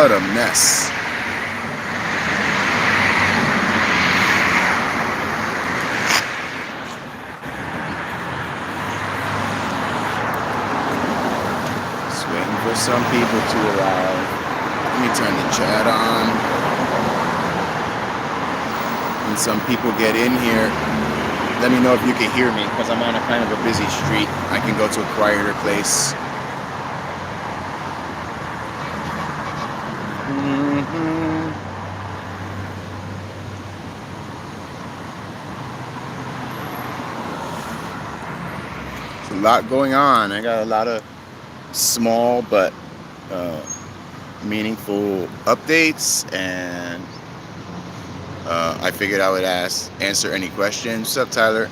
What a mess. Just waiting for some people to arrive. Let me turn the chat on. When some people get in here, let me know if you can hear me, because I'm on a kind of a busy street. I can go to a quieter place. There's a lot going on. I got a lot of small but meaningful updates, and I figured I would answer any questions. What's up, Tyler?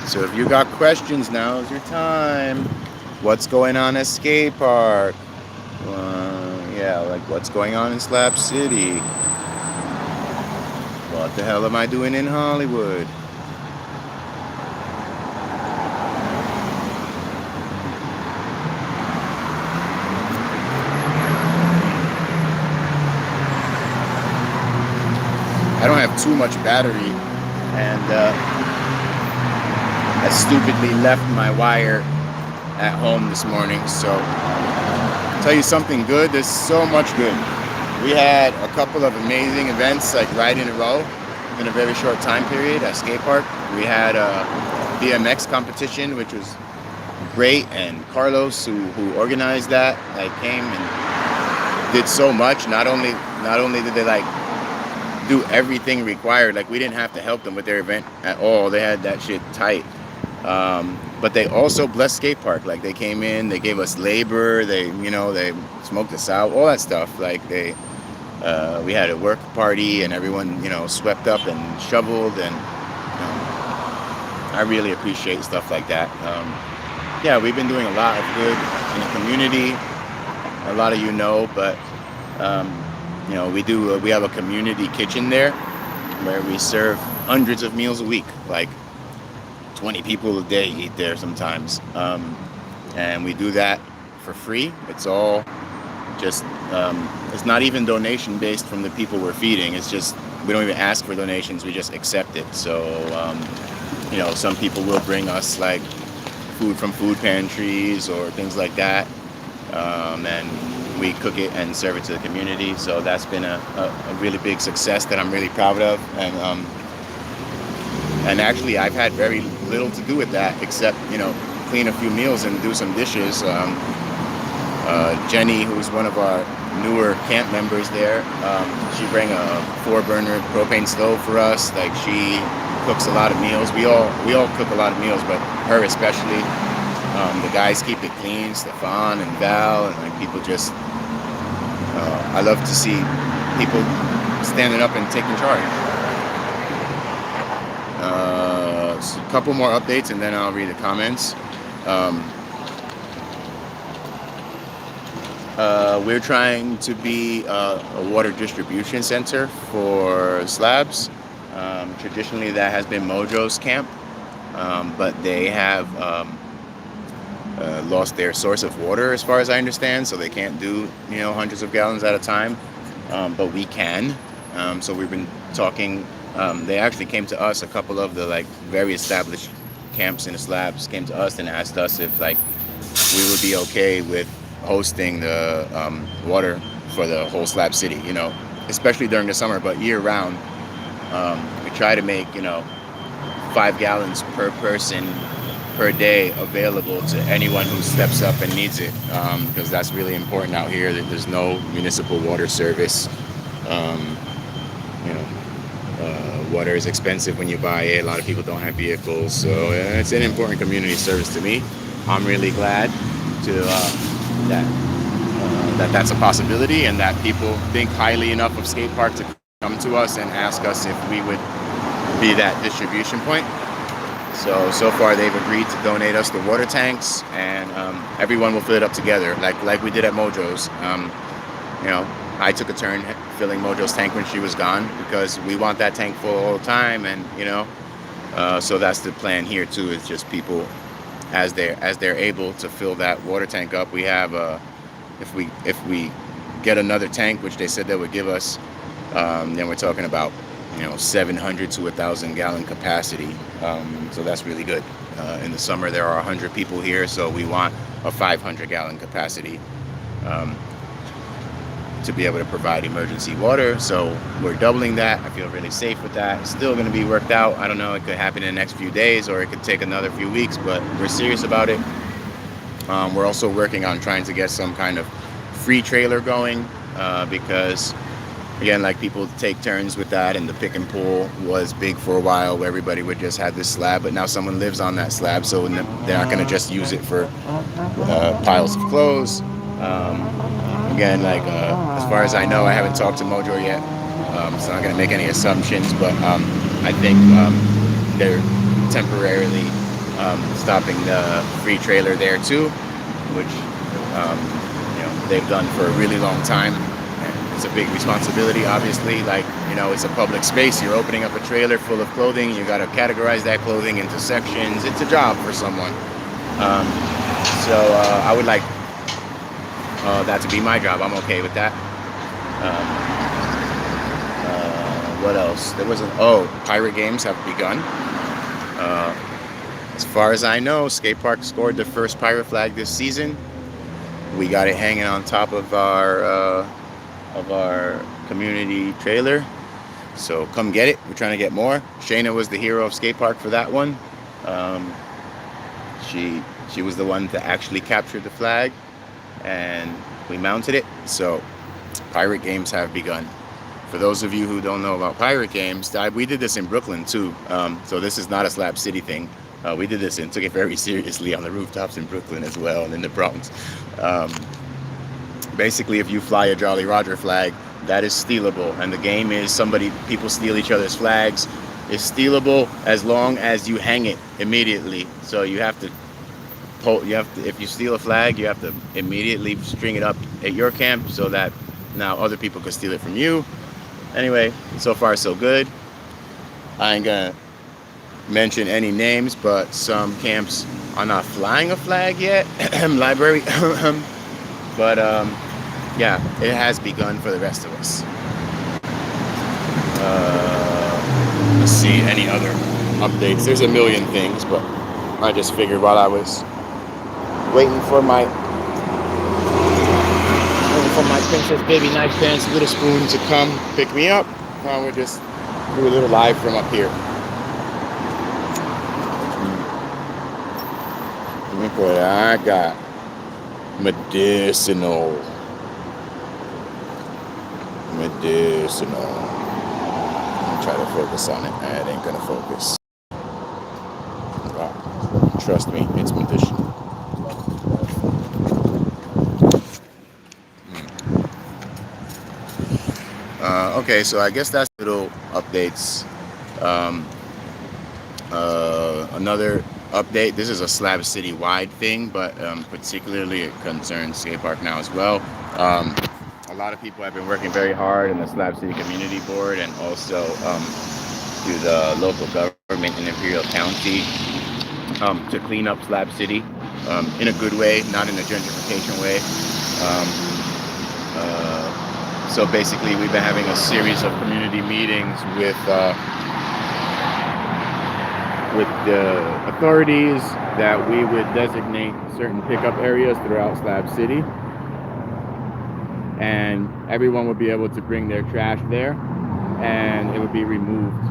So if you got questions, now's your time. What's going on at skate park? Yeah, like what's going on in Slab City? What the hell am I doing in Hollywood? I don't have too much battery, and I stupidly left my wire at home this morning. So I'll tell you something good. There's so much good. We had a couple of amazing events, like right in a row in a very short time period at skate park. We had a BMX competition, which was great, and Carlos, who organized that, like came and did so much. Not only did they like do everything required, like we didn't have to help them with their event at all. They had that shit tight. But they also blessed skate park. Like they came in, they gave us labor, they smoked us out, all that stuff. Like we had a work party, and everyone swept up and shoveled, and I really appreciate stuff like that. Yeah, we've been doing a lot of good in the community. A lot of but we have a community kitchen there where we serve hundreds of meals a week. Like 20 people a day eat there sometimes. And we do that for free. It's all just, it's not even donation based from the people we're feeding. It's just, we don't even ask for donations. We just accept it. So, some people will bring us like food from food pantries or things like that. And we cook it and serve it to the community. So that's been a really big success that I'm really proud of. And actually, I've had very little to do with that, except clean a few meals and do some dishes. Jenny, who's one of our newer camp members there, she bring a 4-burner propane stove for us. Like she cooks a lot of meals. We all cook a lot of meals, but her especially. The guys keep it clean, Stefan and Val, and like people just. I love to see people standing up and taking charge. So a couple more updates, and then I'll read the comments. We're trying to be a water distribution center for slabs. Traditionally, that has been Mojo's camp, but they have lost their source of water, as far as I understand, so they can't do hundreds of gallons at a time. But we can. So we've been talking. They actually came to us. A couple of the very established camps in the slabs came to us and asked us if we would be okay with hosting the water for the whole Slab City, especially during the summer, but year round. We try to make 5 gallons per person per day available to anyone who steps up and needs it, because that's really important out here. That there's no municipal water service. Water is expensive when you buy it. A lot of people don't have vehicles, so it's an important community service to me. I'm really glad to that's a possibility, and that people think highly enough of skate park to come to us and ask us if we would be that distribution point. So far they've agreed to donate us the water tanks, and everyone will fill it up together, like we did at Mojo's. I took a turn filling Mojo's tank when she was gone, because we want that tank full all the time, and so that's the plan here too. Is just people as they're able to fill that water tank up. We have if we get another tank, which they said they would give us, then we're talking about 700 to 1,000 gallon capacity. So that's really good. In the summer there are 100 people here, so we want a 500 gallon capacity to be able to provide emergency water. So we're doubling that. I feel really safe with that. It's still going to be worked out. I don't know, it could happen in the next few days or it could take another few weeks, but we're serious about it. We're also working on trying to get some kind of free trailer going, because again, like, people take turns with that, and the pick and pull was big for a while where everybody would just have this slab, but now someone lives on that slab, so they're not going to just use it for piles of clothes. Again, like, as far as I know, I haven't talked to Mojo yet, so I'm not going to make any assumptions, but I think they're temporarily stopping the free trailer there too, which they've done for a really long time. It's a big responsibility, obviously. Like, it's a public space. You're opening up a trailer full of clothing. You got to categorize that clothing into sections. It's a job for someone. So I would like that to be my job. I'm okay with that. What else? There was pirate games have begun. As far as I know, skate park scored the first pirate flag this season. We got it hanging on top of our community trailer, so come get it. We're trying to get more. Shayna was the hero of skate park for that one. She was the one to actually capture the flag, and we mounted it. So pirate games have begun. For those of you who don't know about pirate games, we did this in Brooklyn too. So this is not a Slab City thing. We did this and took it very seriously on the rooftops in Brooklyn as well, and in the Bronx. Basically, if you fly a Jolly Roger flag, that is stealable, and the game is people steal each other's flags. It's stealable as long as you hang it immediately. So you have to if you steal a flag, you have to immediately string it up at your camp so that now other people can steal it from you. Anyway, so far so good. I ain't gonna mention any names, but some camps are not flying a flag yet. Library. But yeah, it has begun for the rest of us. Let's see, any other updates? There's a million things, but I just figured while I was waiting for my Princess Baby Knife Pants Little Spoon to come pick me up, we'll just do a little live from up here. Look what I got. Medicinal. Let me try to focus on it. It ain't gonna focus. Wow. Trust me, it's medicinal. Okay, so I guess that's little updates. Another update. This is a Slab City wide thing, but particularly it concerns skate park now as well. A lot of people have been working very hard in the Slab City Community Board and also through the local government in Imperial County to clean up Slab City in a good way, not in a gentrification way. So basically, we've been having a series of community meetings with the authorities that we would designate certain pickup areas throughout Slab City, and everyone would be able to bring their trash there and it would be removed.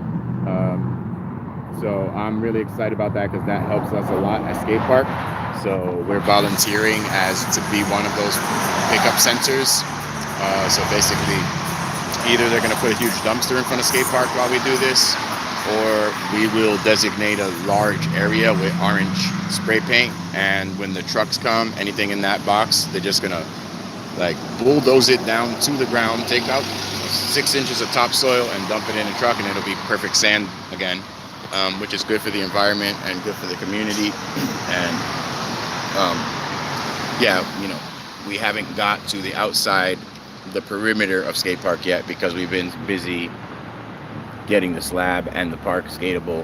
So I'm really excited about that because that helps us a lot at skate park. So we're volunteering as to be one of those pickup centers. So basically, either they're going to put a huge dumpster in front of skate park while we do this, or we will designate a large area with orange spray paint, and when the trucks come, anything in that box, they're just going to like bulldoze it down to the ground, take out 6 inches of topsoil and dump it in a truck, and it'll be perfect sand again, which is good for the environment and good for the community. And yeah, we haven't got to the outside, the perimeter of skate park yet because we've been busy getting the slab and the park skatable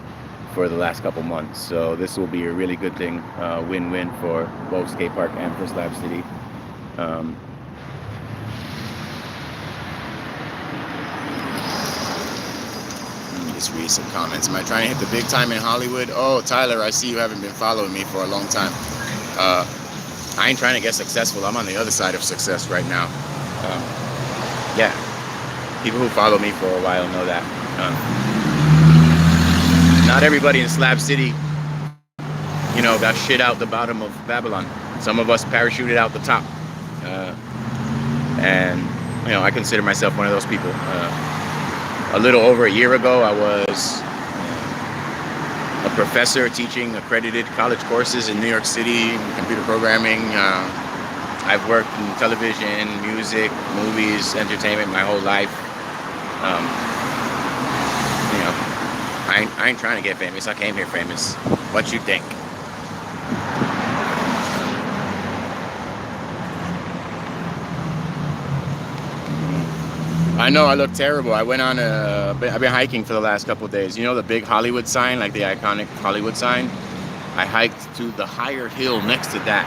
for the last couple months. So this will be a really good thing, win-win for both skate park and for Slab City. Um, let me just read some comments. Am I trying to hit the big time in Hollywood? Oh, Tyler, I see you haven't been following me for a long time. I ain't trying to get successful. I'm on the other side of success right now. Yeah, people who follow me for a while know that. Not everybody in Slab City, you know, got shit out the bottom of Babylon. Some of us parachuted out the top. And, you know, I consider myself one of those people. A little over a year ago, I was a professor teaching accredited college courses in New York City, computer programming. I've worked in television, music, movies, entertainment my whole life. You know, I ain't trying to get famous. I came here famous. What you think? I know I look terrible. I went on I've been hiking for the last couple of days. You know the big Hollywood sign, like the iconic Hollywood sign? I hiked to the higher hill next to that.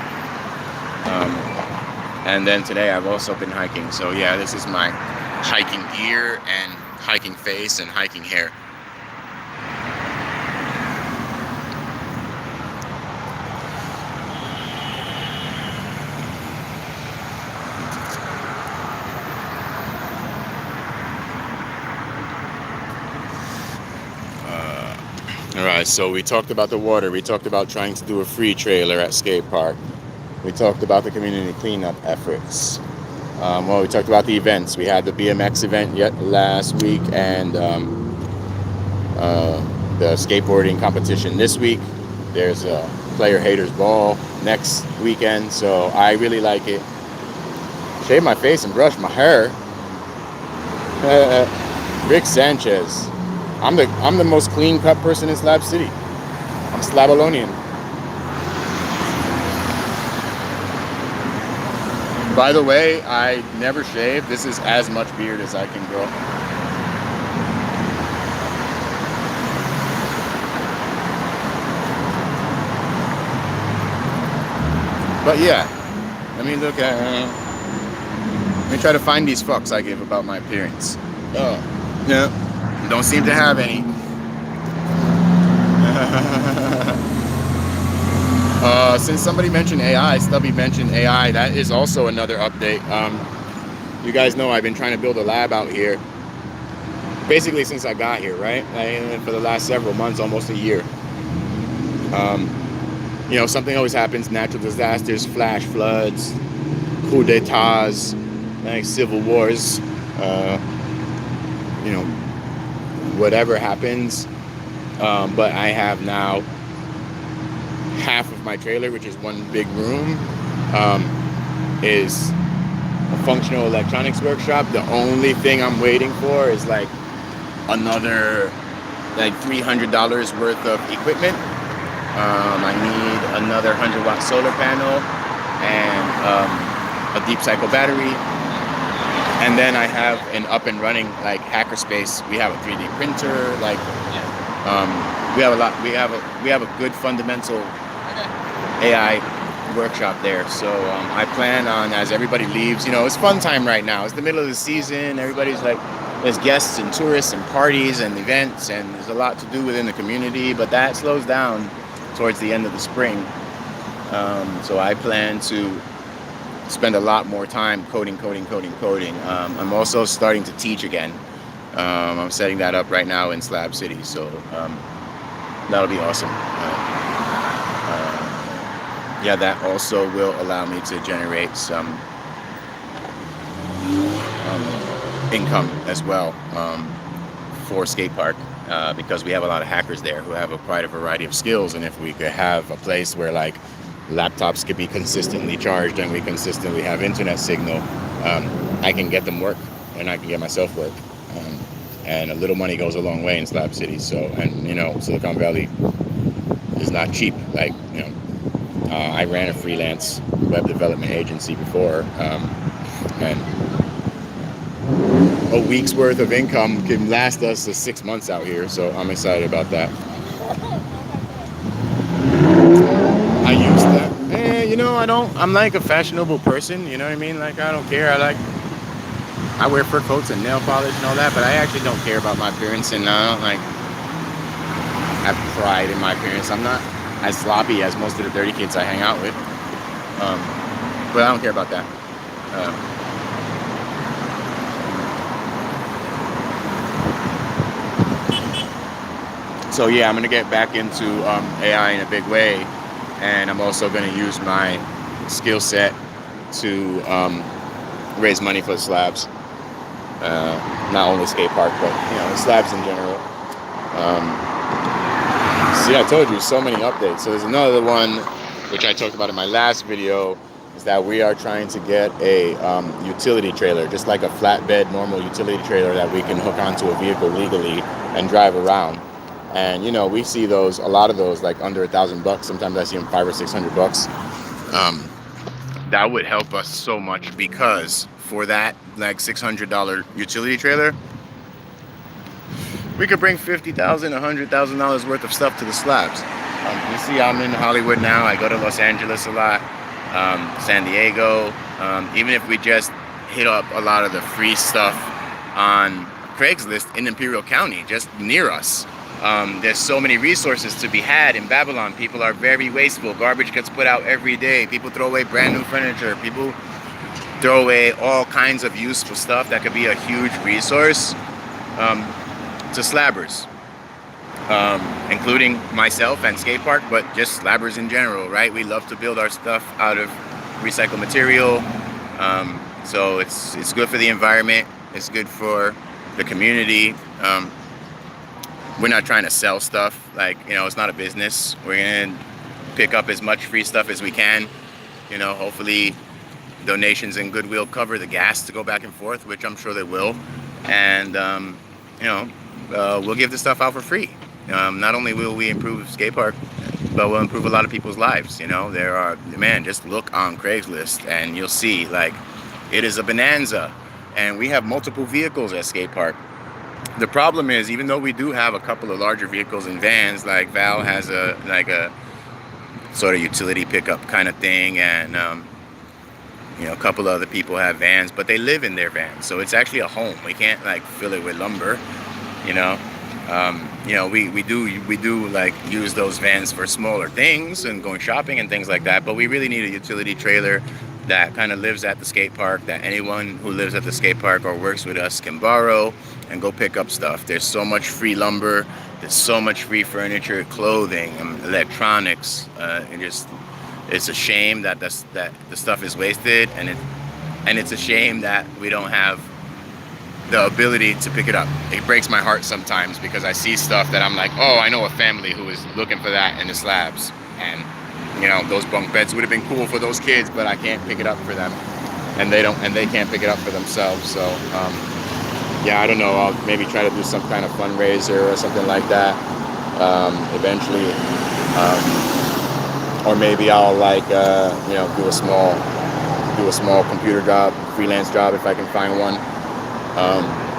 And then today I've also been hiking. So yeah, this is my hiking gear and hiking face and hiking hair. All right, so we talked about the water. We talked about trying to do a free trailer at skate park. We talked about the community cleanup efforts. Well, we talked about the events. We had the BMX event last week and the skateboarding competition this week. There's a player haters ball next weekend, so I really like it. Shave my face and brush my hair. Rick Sanchez. I'm the most clean cut person in Slab City. I'm Slabalonian. By the way, I never shave. This is as much beard as I can grow. But yeah, let me look at. Let me try to find these fucks I give about my appearance. Oh, yeah. Don't seem to have any. Since somebody mentioned AI, Stubby mentioned AI, that is also another update. You guys know I've been trying to build a lab out here. Basically since I got here, right? For the last several months, almost a year. You know, something always happens, natural disasters, flash floods, coup d'etats, like civil wars, you know, whatever happens. But I have now half of my trailer, which is one big room, is a functional electronics workshop. The only thing I'm waiting for is like another like $300 worth of equipment. I need another 100-watt solar panel and a deep cycle battery. And then I have an up and running like hackerspace. We have a 3D printer. Like, we have a lot. We have a good fundamental AI workshop there. So I plan on, as everybody leaves, you know, it's fun time right now. It's the middle of the season. Everybody's like, there's guests and tourists and parties and events, and there's a lot to do within the community. But that slows down towards the end of the spring. So I plan to spend a lot more time coding. I'm also starting to teach again. I'm setting that up right now in Slab City, so that'll be awesome. Yeah, that also will allow me to generate some income as well for skate park, because we have a lot of hackers there who have quite a variety of skills, and if we could have a place where like laptops could be consistently charged and we consistently have internet signal, I can get them work and I can get myself work. And a little money goes a long way in Slab City. So, and you know, Silicon Valley is not cheap. Like, you know, I ran a freelance web development agency before, and a week's worth of income can last us 6 months out here. So I'm excited about that. I used that. You know, I don't. I'm like a fashionable person. You know what I mean? Like I don't care. I wear fur coats and nail polish and all that, but I actually don't care about my appearance, and I don't like have pride in my appearance. I'm not as sloppy as most of the dirty kids I hang out with, um, but I don't care about that. Um, so yeah, I'm gonna get back into AI in a big way, and I'm also gonna use my skill set to raise money for the slabs. Not only skate park, but the slabs in general. See, I told you so many updates. So there's another one which I talked about in my last video, is that we are trying to get a utility trailer, just like a flatbed normal utility trailer that we can hook onto a vehicle legally and drive around. And we see those, a lot of those, like under $1,000. Sometimes I see them $500 or $600. That would help us so much, because for that like $600 utility trailer, we could bring $50,000, $100,000 worth of stuff to the slabs. You see, I'm in Hollywood now. I go to Los Angeles a lot, San Diego. Even if we just hit up a lot of the free stuff on Craigslist in Imperial County, just near us. There's so many resources to be had in Babylon. People are very wasteful. Garbage gets put out every day. People throw away brand new furniture. People throw away all kinds of useful stuff that could be a huge resource to slabbers, including myself and skate park, but just slabbers in general, right? We love to build our stuff out of recycled material, so it's good for the environment. It's good for the community. We're not trying to sell stuff, it's not a business. We're gonna pick up as much free stuff as we can. Hopefully donations and goodwill cover the gas to go back and forth, which I'm sure they will. And we'll give the stuff out for free. Not only will we improve skate park, but we'll improve a lot of people's lives. Just look on Craigslist and you'll see, it is a bonanza, and we have multiple vehicles at skate park. The problem is, even though we do have a couple of larger vehicles and vans, like Val has a sort of utility pickup kind of thing, and a couple of other people have vans, but they live in their vans, so it's actually a home. We can't fill it with lumber. We do use those vans for smaller things and going shopping and things like that, but we really need a utility trailer that kind of lives at the skate park, that anyone who lives at the skate park or works with us can borrow and go pick up stuff. There's so much free lumber, there's so much free furniture, clothing, electronics. It's a shame that the stuff is wasted, and it's a shame that we don't have the ability to pick it up. It breaks my heart sometimes, because I see stuff that I'm like, oh, I know a family who is looking for that in the slabs, and those bunk beds would have been cool for those kids, but I can't pick it up for them, and they can't pick it up for themselves. So I don't know, I'll maybe try to do some kind of fundraiser or something like that eventually, or maybe I'll do a small computer job, freelance job, if I can find one,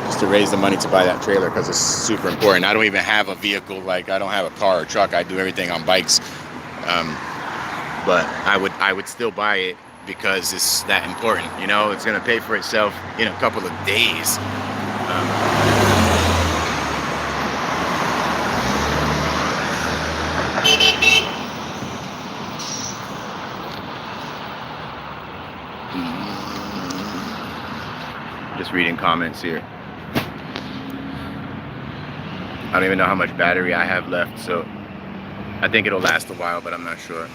just to raise the money to buy that trailer, because it's super important. I don't even have a vehicle, I don't have a car or truck. I do everything on bikes, but I would still buy it, because it's that important. It's going to pay for itself in a couple of days. Just reading comments here. I don't even know how much battery I have left, so I think it'll last a while, but I'm not sure.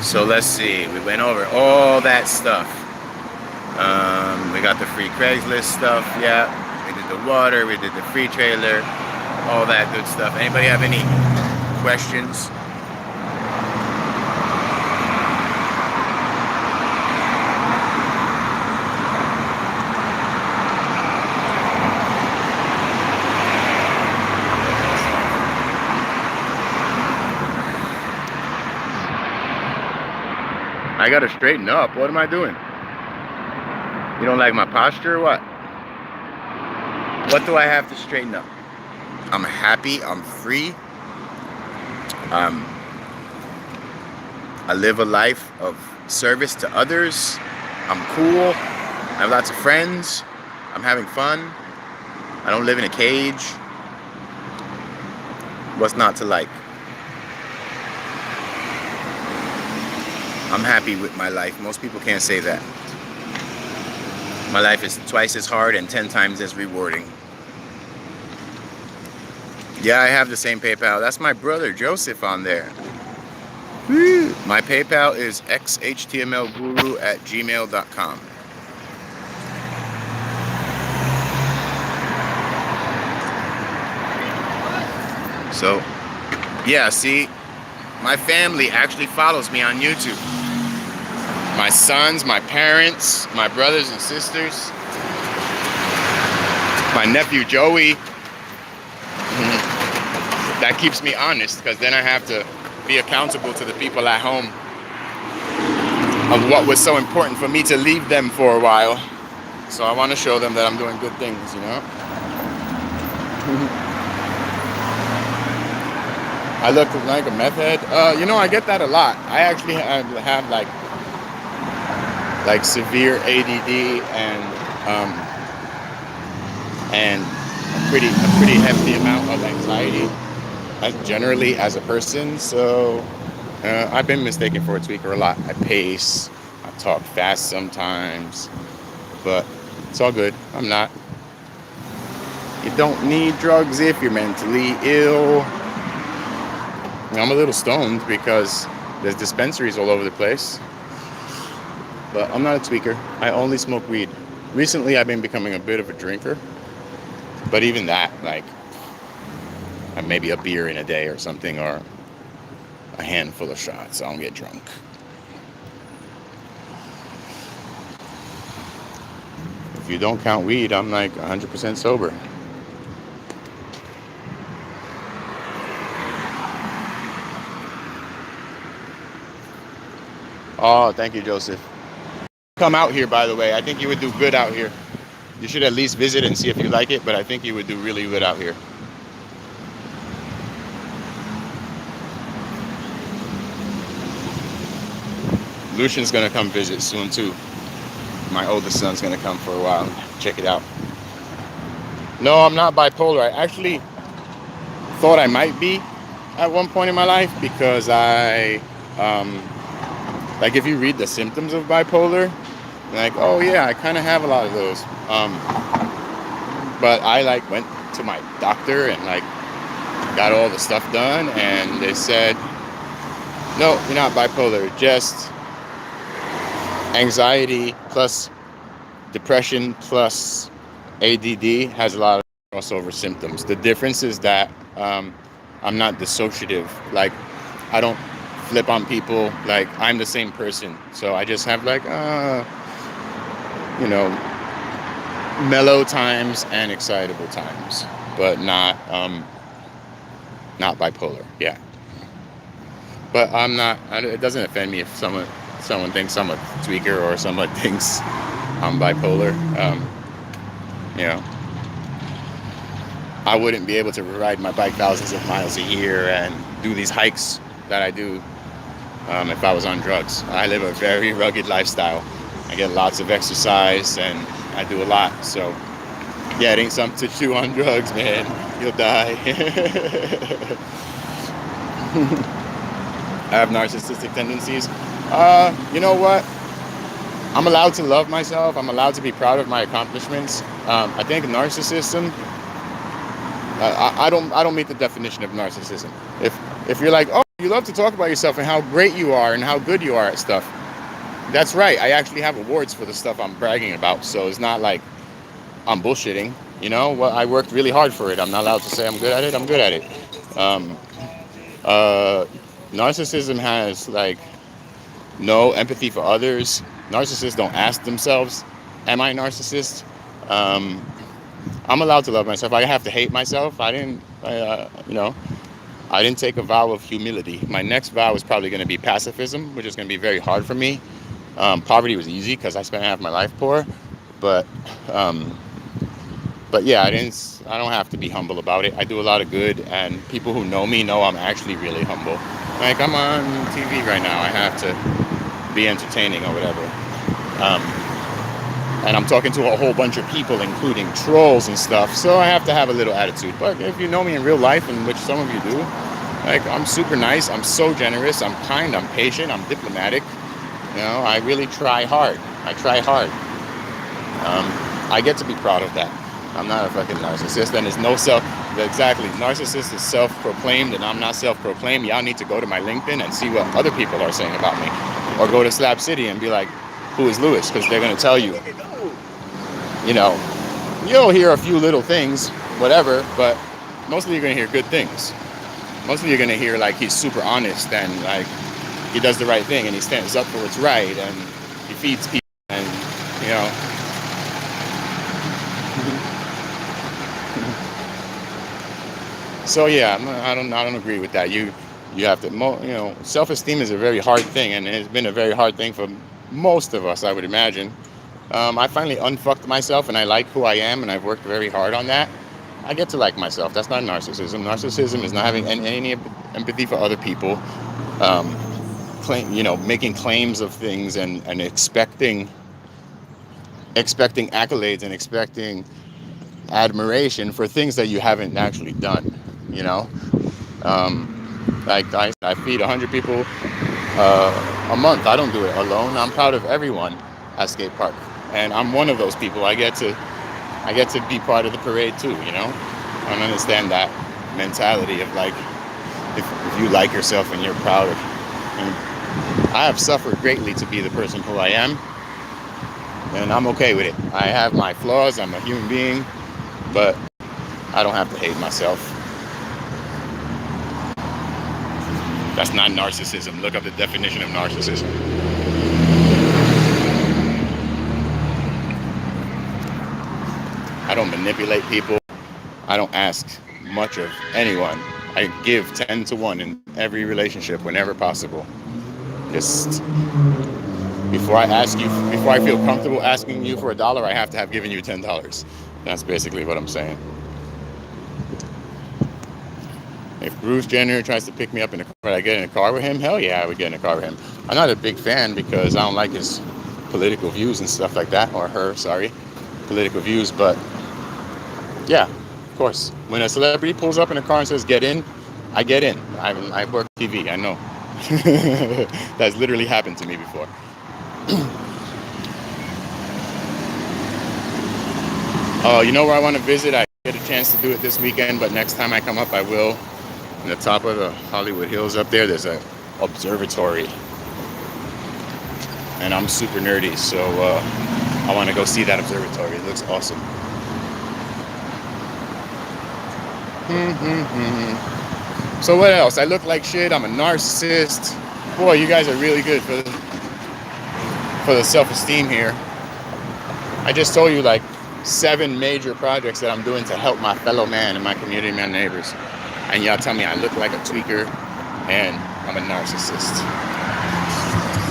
So let's see, we went over all that stuff. We got the free Craigslist stuff, yeah. We did the water, we did the free trailer, all that good stuff. Anybody have any questions? I gotta straighten up. What am I doing? You don't like my posture or what? What do I have to straighten up? I'm happy. I'm free. I live a life of service to others. I'm cool. I have lots of friends. I'm having fun. I don't live in a cage. What's not to like? I'm happy with my life. Most people can't say that. My life is twice as hard and 10 times as rewarding. Yeah, I have the same PayPal. That's my brother Joseph on there. Woo. My PayPal is xhtmlguru@gmail.com. So, yeah, see, my family actually follows me on YouTube. My sons, my parents, my brothers and sisters, my nephew Joey. That keeps me honest, because then I have to be accountable to the people at home of what was so important for me to leave them for a while. So I want to show them that I'm doing good things, you know? I look like a meth head. You know, I get that a lot. I actually have like severe ADD and a pretty hefty amount of anxiety generally as a person. So I've been mistaken for a tweaker a lot. I pace. I talk fast sometimes, but it's all good. I'm not. You don't need drugs if you're mentally ill. I'm a little stoned because there's dispensaries all over the place. But I'm not a tweaker. I only smoke weed. Recently, I've been becoming a bit of a drinker. But even that, like, maybe a beer in a day or something, or a handful of shots. I don't get drunk. If you don't count weed, I'm like 100% sober. Oh, thank you, Joseph. Come out here, by the way. I think you would do good out here. You should at least visit and see if you like it, but I think you would do really good out here. Lucian's gonna come visit soon too. My oldest son's gonna come for a while and check it out. No, I'm not bipolar. I actually thought I might be at one point in my life, because like, if you read the symptoms of bipolar, like, oh yeah, I kind of have a lot of those. But I like went to my doctor and like got all the stuff done, and they said, no, you're not bipolar, just anxiety plus depression plus ADD has a lot of crossover symptoms. The difference is that I'm not dissociative. Like, I don't flip on people. Like, I'm the same person. So I just have like, you know, mellow times and excitable times, but not bipolar. Yeah. But I'm not. It doesn't offend me if someone thinks I'm a tweaker or someone thinks I'm bipolar. You know, I wouldn't be able to ride my bike thousands of miles a year and do these hikes that I do if I was on drugs. I live a very rugged lifestyle. I get lots of exercise and I do a lot. So yeah, it ain't something to chew on drugs, man. You'll die. I have narcissistic tendencies. You know what? I'm allowed to love myself. I'm allowed to be proud of my accomplishments. I think narcissism, I don't meet the definition of narcissism. If you're like, oh, you love to talk about yourself and how great you are and how good you are at stuff, that's right. I actually have awards for the stuff I'm bragging about. So it's not like I'm bullshitting. You know, well, I worked really hard for it. I'm not allowed to say I'm good at it. I'm good at it. Narcissism has like no empathy for others. Narcissists don't ask themselves, am I a narcissist? I'm allowed to love myself. I have to hate myself. I didn't take a vow of humility. My next vow is probably going to be pacifism, which is going to be very hard for me. Poverty was easy because I spent half my life poor. But um, but yeah, I don't have to be humble about it. I do a lot of good, and people who know me know I'm actually really humble. Like, I'm on TV right now. I have to be entertaining or whatever. Um, and I'm talking to a whole bunch of people, including trolls and stuff. So I have to have a little attitude. But if you know me in real life, and which some of you do, like, I'm super nice. I'm so generous. I'm kind. I'm patient. I'm diplomatic. You know, I really try hard. I try hard. I get to be proud of that. I'm not a fucking narcissist, and it's no self. Exactly, narcissist is self-proclaimed, and I'm not self-proclaimed. Y'all need to go to my LinkedIn and see what other people are saying about me, or go to Slab City and be like, "Who is Lewis?" Because they're gonna tell you. You know, you'll hear a few little things, whatever, but mostly you're gonna hear good things. Mostly you're gonna hear like he's super honest and like he does the right thing and he stands up for what's right and he feeds people and you know. So yeah, I don't agree with that. You have to, you know, self-esteem is a very hard thing, and it's been a very hard thing for most of us, I would imagine. I finally unfucked myself, and I like who I am, and I've worked very hard on that. I get to like myself. That's not narcissism. Narcissism is not having any empathy for other people, you know, making claims of things and expecting accolades and expecting admiration for things that you haven't actually done. You know, like I feed 100 people a month. I don't do it alone. I'm proud of everyone at skate park, and I'm one of those people. I get to be part of the parade too. You know, I don't understand that mentality of like if you like yourself and you're proud of. And I have suffered greatly to be the person who I am, and I'm okay with it. I have my flaws. I'm a human being, but I don't have to hate myself. That's not narcissism. Look up the definition of narcissism. I don't manipulate people. I don't ask much of anyone. I give 10 to 1 in every relationship whenever possible. Just before I feel comfortable asking you for $1, I have to have given you $10. That's basically what I'm saying. If Bruce Jenner tries to pick me up in a car, would I get in a car with him? Hell yeah, I would get in a car with him. I'm not a big fan because I don't like his political views and stuff like that, or her, sorry, political views. But yeah, of course. When a celebrity pulls up in a car and says, "Get in," I get in. I work TV, I know. That's literally happened to me before. Oh, you know where I want to visit? I get a chance to do it this weekend, but next time I come up, I will. On the top of the Hollywood Hills up there's an observatory. And I'm super nerdy, so I want to go see that observatory. It looks awesome. So what else? I look like shit. I'm a narcissist. Boy, you guys are really good for the self-esteem here. I just told you like 7 major projects that I'm doing to help my fellow man and my community, my neighbors. And y'all tell me I look like a tweaker and I'm a narcissist.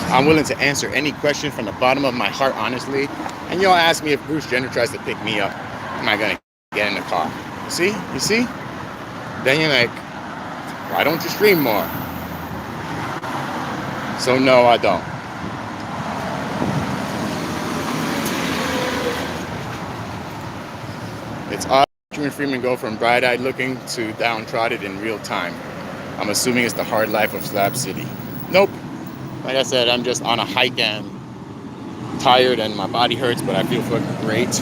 I'm willing to answer any question from the bottom of my heart, honestly. And y'all ask me if Bruce Jenner tries to pick me up, am I going to get in the car? See? You see? Then you're like, why don't you stream more? So no, I don't. It's odd Benjamin Freeman go from bright-eyed looking to downtrodden in real time. I'm assuming it's the hard life of Slab City. Nope. Like I said, I'm just on a hike and tired and my body hurts, but I feel fucking great.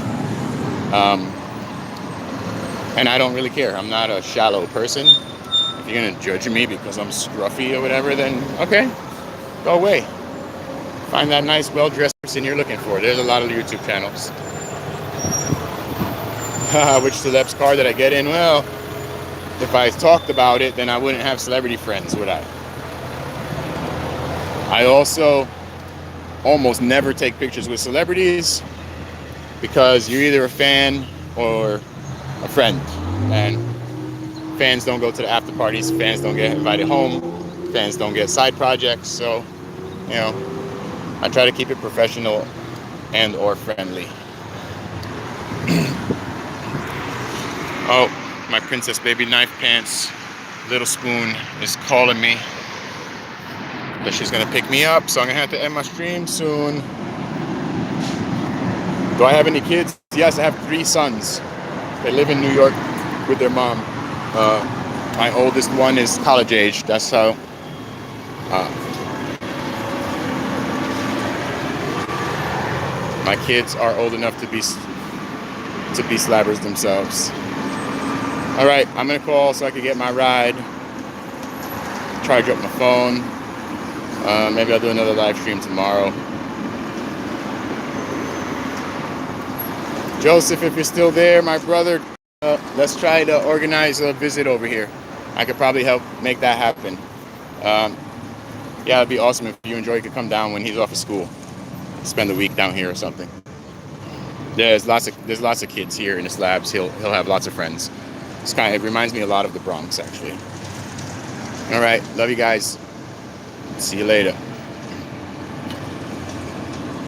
And I don't really care. I'm not a shallow person. If you're gonna judge me because I'm scruffy or whatever, then okay, go away. Find that nice, well-dressed person you're looking for. There's a lot of YouTube channels. Which celeb's car did I get in? Well, if I talked about it, then I wouldn't have celebrity friends, would I? I also almost never take pictures with celebrities because you're either a fan or a friend. And fans don't go to the after parties, fans don't get invited home, fans don't get side projects. So, you know, I try to keep it professional and or friendly. Oh, my princess baby knife pants, little spoon, is calling me that she's gonna pick me up, so I'm gonna have to end my stream soon. Do I have any kids? Yes, I have 3 sons. They live in New York with their mom. My oldest one is college age. That's how. My kids are old enough to be slabbers themselves. All right, I'm gonna call so I can get my ride. Charge up my phone. Maybe I'll do another live stream tomorrow. Joseph, if you're still there, my brother, let's try to organize a visit over here. I could probably help make that happen. Yeah, it'd be awesome if you and Joy could come down when he's off of school. Spend the week down here or something. There's lots of kids here in the slabs. He'll have lots of friends. It reminds me a lot of the Bronx, actually. All right, love you guys. See you later.